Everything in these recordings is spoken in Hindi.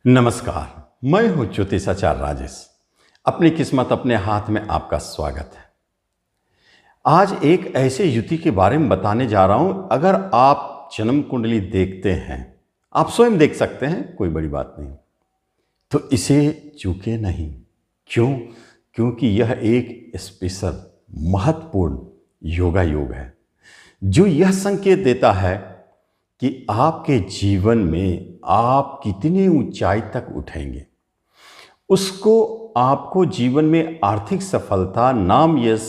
नमस्कार, मैं हूं ज्योतिषाचार्य राजेश। अपनी किस्मत अपने हाथ में आपका स्वागत है। आज एक ऐसे युति के बारे में बताने जा रहा हूं। अगर आप जन्म कुंडली देखते हैं, आप स्वयं देख सकते हैं, कोई बड़ी बात नहीं, तो इसे चूके नहीं। क्यों? क्योंकि यह एक स्पेशल महत्वपूर्ण योगा योग है जो यह संकेत देता है कि आपके जीवन में आप कितनी ऊंचाई तक उठेंगे। उसको आपको जीवन में आर्थिक सफलता, नाम, यश,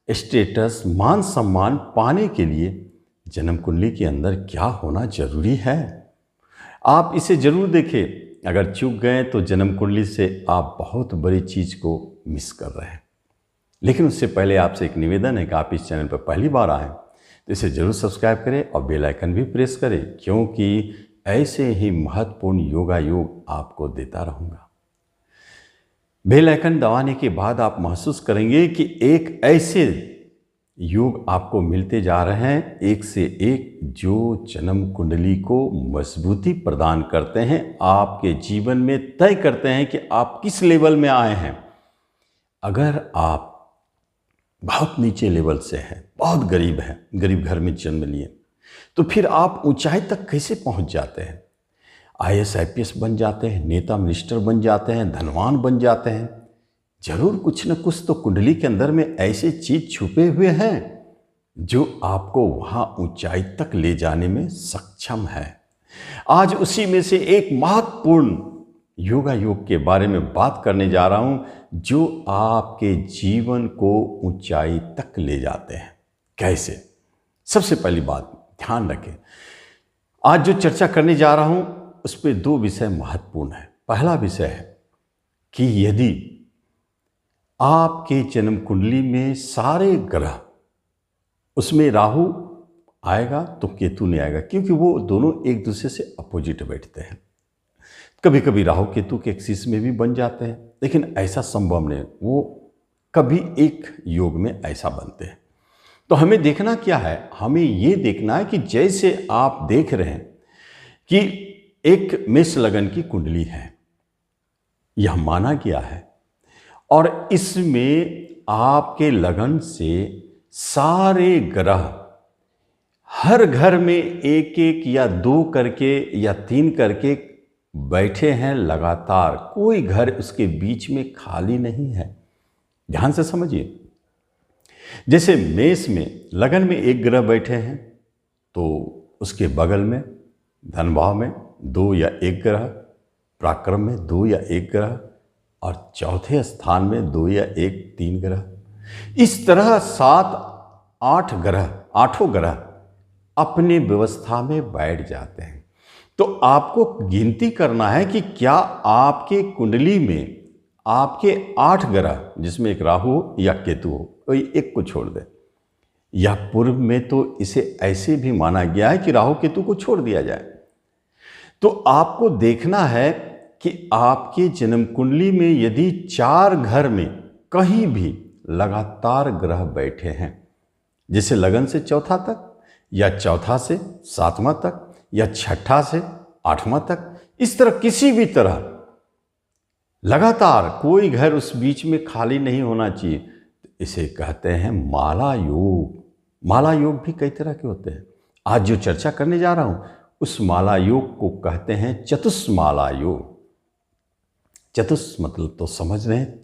स्टेटस, मान सम्मान पाने के लिए जन्म कुंडली के अंदर क्या होना जरूरी है, आप इसे जरूर देखें। अगर चूक गए तो जन्म कुंडली से आप बहुत बड़ी चीज को मिस कर रहे हैं। लेकिन उससे पहले आपसे एक निवेदन है कि आप इस चैनल पर पहली बार आए तो इसे जरूर सब्सक्राइब करें और बेल आइकन भी प्रेस करें, क्योंकि ऐसे ही महत्वपूर्ण योगा योग आपको देता रहूँगा। बेल आइकन दबाने के बाद आप महसूस करेंगे कि एक ऐसे योग आपको मिलते जा रहे हैं, एक से एक, जो जन्म कुंडली को मजबूती प्रदान करते हैं, आपके जीवन में तय करते हैं कि आप किस लेवल में आए हैं। अगर आप बहुत नीचे लेवल से हैं, बहुत गरीब हैं, गरीब घर में जन्म लिए, तो फिर आप ऊंचाई तक कैसे पहुंच जाते हैं? IAS IPS बन जाते हैं, नेता मिनिस्टर बन जाते हैं, धनवान बन जाते हैं। जरूर कुछ न कुछ तो कुंडली के अंदर में ऐसे चीज छुपे हुए हैं जो आपको वहां ऊंचाई तक ले जाने में सक्षम है। आज उसी में से एक महत्वपूर्ण योगा योग के बारे में बात करने जा रहा हूं, जो आपके जीवन को ऊंचाई तक ले जाते हैं। कैसे? सबसे पहली बात ध्यान रखें, आज जो चर्चा करने जा रहा हूं उस पर दो विषय महत्वपूर्ण है। पहला विषय है कि यदि आपके जन्म कुंडली में सारे ग्रह, उसमें राहु आएगा तो केतु नहीं आएगा, क्योंकि वो दोनों एक दूसरे से अपोजिट बैठते हैं। कभी कभी राहु केतु के एक्सिस में भी बन जाते हैं, लेकिन ऐसा संभव नहीं, वो कभी एक योग में ऐसा बनते हैं। तो हमें देखना क्या है? हमें ये देखना है कि जैसे आप देख रहे हैं कि एक मेष लगन की कुंडली है, यह माना गया है, और इसमें आपके लगन से सारे ग्रह हर घर में एक एक या दो करके या तीन करके बैठे हैं लगातार। कोई घर उसके बीच में खाली नहीं है। ध्यान से समझिए, जैसे मेष में लगन में एक ग्रह बैठे हैं, तो उसके बगल में धन भाव में दो या एक ग्रह, पराक्रम में दो या एक ग्रह, और चौथे स्थान में दो या एक तीन ग्रह। इस तरह 7-8 ग्रह, आठों ग्रह अपनी व्यवस्था में बैठ जाते हैं। तो आपको गिनती करना है कि क्या आपके कुंडली में आपके 8 ग्रह, जिसमें एक राहु या केतु हो, कोई एक को छोड़ दे, या पूर्व में तो इसे ऐसे भी माना गया है कि राहु केतु को छोड़ दिया जाए। तो आपको देखना है कि आपके जन्म कुंडली में यदि 4 घर में कहीं भी लगातार ग्रह बैठे हैं, जैसे लगन से चौथा तक, या चौथा से 7वां तक, या छठा से 8वां तक, इस तरह किसी भी तरह लगातार कोई घर उस बीच में खाली नहीं होना चाहिए, इसे कहते हैं माला योग। माला योग भी कई तरह के होते हैं। आज जो चर्चा करने जा रहा हूं उस माला योग को कहते हैं चतुष्माला योग। चतुष मतलब तो समझ रहे हैं,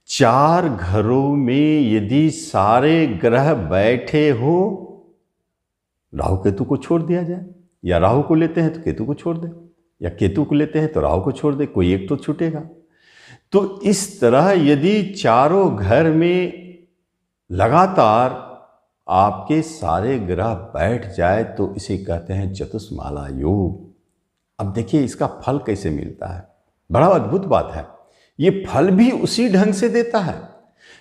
4 घरों में यदि सारे ग्रह बैठे हो, राहु केतु को छोड़ दिया जाए, या राहु को लेते हैं तो केतु को छोड़ दे, या केतु को लेते हैं तो राहु को छोड़ दे, कोई एक तो छूटेगा। तो इस तरह यदि चारों घर में लगातार आपके सारे ग्रह बैठ जाए तो इसे कहते हैं चतुष्माला योग। अब देखिए इसका फल कैसे मिलता है, बड़ा अद्भुत बात है। ये फल भी उसी ढंग से देता है।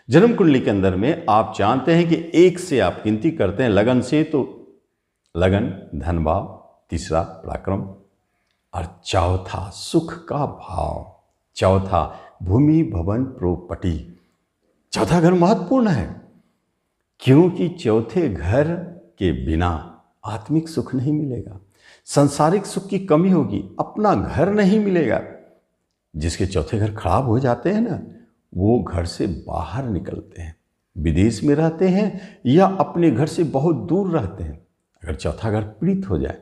जन्म कुंडली के अंदर में आप जानते हैं कि एक से आप गिनती करते हैं लगन से, तो लगन, धन भाव, तीसरा पराक्रम, और चौथा सुख का भाव, चौथा भूमि भवन प्रॉपर्टी। चौथा घर महत्वपूर्ण है, क्योंकि चौथे घर के बिना आत्मिक सुख नहीं मिलेगा। संसारिक सुख की कमी होगी, अपना घर नहीं मिलेगा। जिसके चौथे घर खराब हो जाते हैं ना, वो घर से बाहर निकलते हैं, विदेश में रहते हैं या अपने घर से बहुत दूर रहते हैं, अगर चौथा घर पीड़ित हो जाए।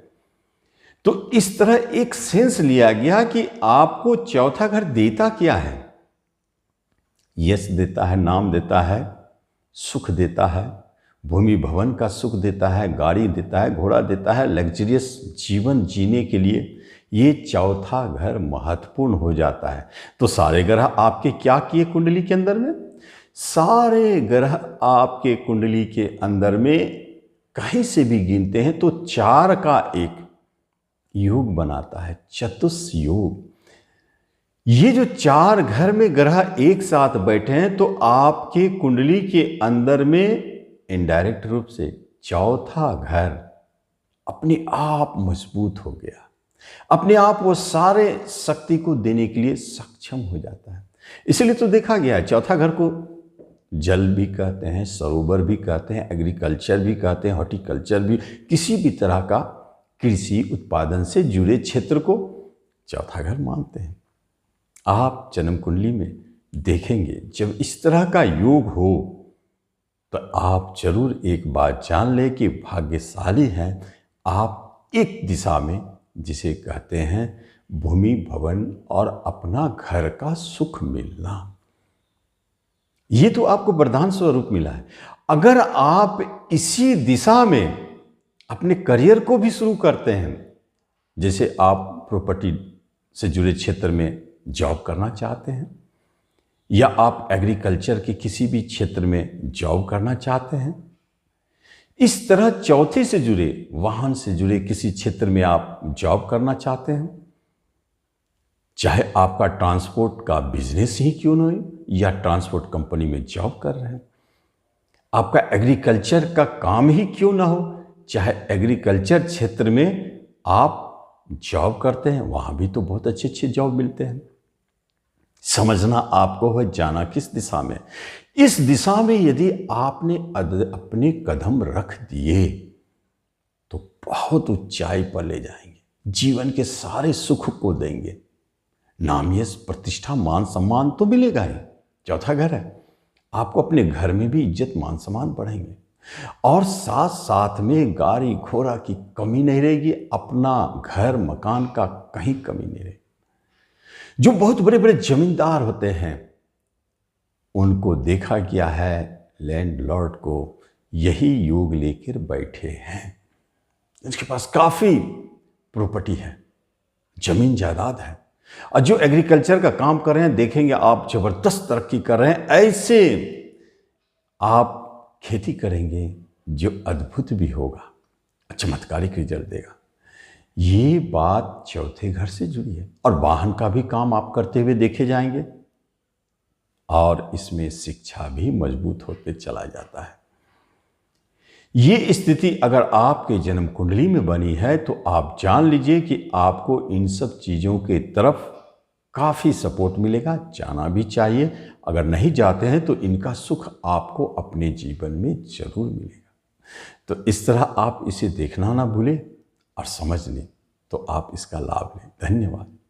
तो इस तरह एक सेंस लिया गया कि आपको चौथा घर देता क्या है। यश देता है, नाम देता है, सुख देता है, भूमि भवन का सुख देता है, गाड़ी देता है, घोड़ा देता है, लग्जरियस जीवन जीने के लिए ये चौथा घर महत्वपूर्ण हो जाता है। तो सारे ग्रह आपके क्या किए कुंडली के अंदर में? सारे ग्रह आपके कुंडली के अंदर में कहीं से भी गिनते हैं तो 4 का एक योग बनाता है, चतुष योग। ये जो 4 घर में ग्रह एक साथ बैठे हैं तो आपके कुंडली के अंदर में इनडायरेक्ट रूप से चौथा घर अपने आप मजबूत हो गया, अपने आप वो सारे शक्ति को देने के लिए सक्षम हो जाता है। इसलिए तो देखा गया है चौथा घर को जल भी कहते हैं, सरोवर भी कहते हैं, एग्रीकल्चर भी कहते हैं, हॉर्टिकल्चर भी, किसी भी तरह का कृषि उत्पादन से जुड़े क्षेत्र को चौथा घर मानते हैं। आप जन्म कुंडली में देखेंगे जब इस तरह का योग हो तो आप जरूर एक बात जान लें कि भाग्यशाली हैं आप एक दिशा में, जिसे कहते हैं भूमि भवन और अपना घर का सुख मिलना। ये तो आपको वरदान स्वरूप मिला है। अगर आप इसी दिशा में अपने करियर को भी शुरू करते हैं, जैसे आप प्रॉपर्टी से जुड़े क्षेत्र में जॉब करना चाहते हैं या आप एग्रीकल्चर के किसी भी क्षेत्र में जॉब करना चाहते हैं, इस तरह चौथे से जुड़े, वाहन से जुड़े किसी क्षेत्र में आप जॉब करना चाहते हैं, चाहे आपका ट्रांसपोर्ट का बिजनेस ही क्यों न हो या ट्रांसपोर्ट कंपनी में जॉब कर रहे हैं, आपका एग्रीकल्चर का काम ही क्यों ना हो, चाहे एग्रीकल्चर क्षेत्र में आप जॉब करते हैं, वहाँ भी तो बहुत अच्छे अच्छे जॉब मिलते हैं। समझना आपको है जाना किस दिशा में। इस दिशा में यदि आपने अपने कदम रख दिए तो बहुत ऊंचाई पर ले जाएंगे, जीवन के सारे सुख को देंगे। नाम यश प्रतिष्ठा मान सम्मान तो मिलेगा ही, चौथा घर है, आपको अपने घर में भी इज्जत मान सम्मान बढ़ेंगे और साथ साथ में गाड़ी घोड़ा की कमी नहीं रहेगी, अपना घर मकान का कहीं कमी नहीं रहेगी। जो बहुत बड़े बड़े जमींदार होते हैं उनको देखा गया है लैंडलॉर्ड को यही योग लेकर बैठे हैं, उनके पास काफी प्रॉपर्टी है, जमीन जायदाद है, और जो एग्रीकल्चर का काम कर रहे हैं देखेंगे आप जबरदस्त तरक्की कर रहे हैं। ऐसे आप खेती करेंगे जो अद्भुत भी होगा, चमत्कारिक रिजल्ट देगा। ये बात चौथे घर से जुड़ी है और वाहन का भी काम आप करते हुए देखे जाएंगे और इसमें शिक्षा भी मजबूत होते चला जाता है। ये स्थिति अगर आपके जन्म कुंडली में बनी है तो आप जान लीजिए कि आपको इन सब चीज़ों के तरफ काफ़ी सपोर्ट मिलेगा, जाना भी चाहिए। अगर नहीं जाते हैं तो इनका सुख आपको अपने जीवन में जरूर मिलेगा। तो इस तरह आप इसे देखना ना भूलें और समझ लें तो आप इसका लाभ लें। धन्यवाद।